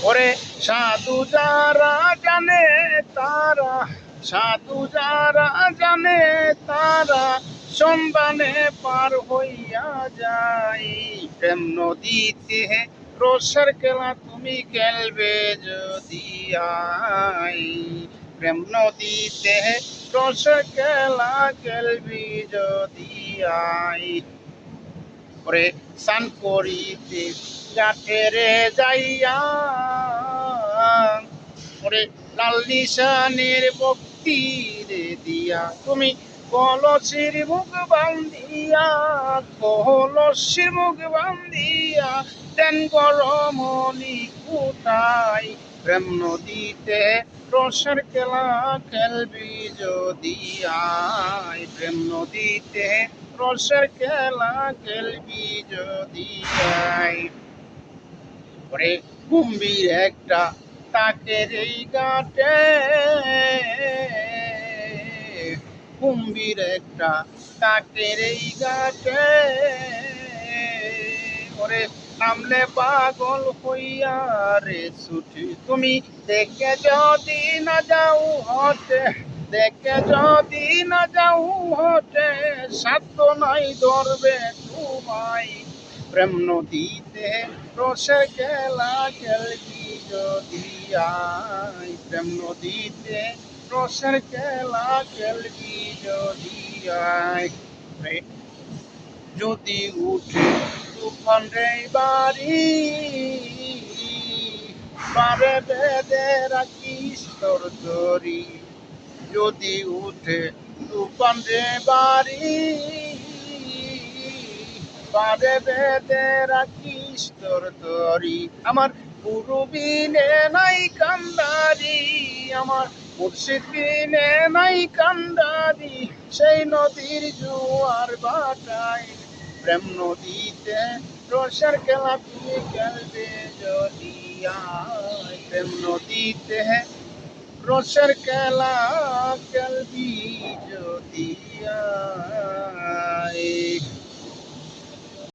ওরে সাধু যারা জানে তারা, সাধু যারা জানে তারা সন্ধানে পার হইয়া যায়। প্রেম নদীতে রসের খেলা তুমি খেলবে যদি আই, প্রেম নদীতে রসের খেলা খেলবি যদি আই। ওরে স্নান করিতে ঘাটেরে যাইয়া, ওরে লাল নিশানের ভক্তি রে দিয়া তুমি কলসির মুখ বান্ধিয়া, কলসির মুখ বান্ধিয়া তেন গরমনি কোথায়। প্রেম নদীতে রসের খেলা খেলবি যদি আই, প্রেম নদীতে রসের খেলা খেলবি যদি আই। ওরে কুম্ভীর একটা তাকের এই ঘাটে, কুম্ভীর একটা তাকের এই ঘাটে, ওরে নামলে পাগল হইয়া রে ছুটি তুমি দেখে যদি না যাও হতে, দেখে যদি না যাও হতে সাধ্য নাই ধরবে তোমায়। প্রেম নদীতে রসের খেলা খেলবি যদি আই, প্রেম নদীতে রসের খেলা খেলবি যদি আই। যদি উঠে তুফান রে বাড়ি, পারে বেঁধে রাখিস তোর তরি। যদি উঠে তুফান রে বাড়ি, পারে বেঁধে রাখিস তোর তরি। আমার গুরু বিনে নাই কান্দারি, আমার মুর্শিদ বিনে নাই কান্দারি, সেই নদীর জোয়ার ভাটায়। প্রেম নদীতে রসের খেলা তুমি খেলবে যদি আই, প্রেম নদীতে রসের খেলা খেলবি যদি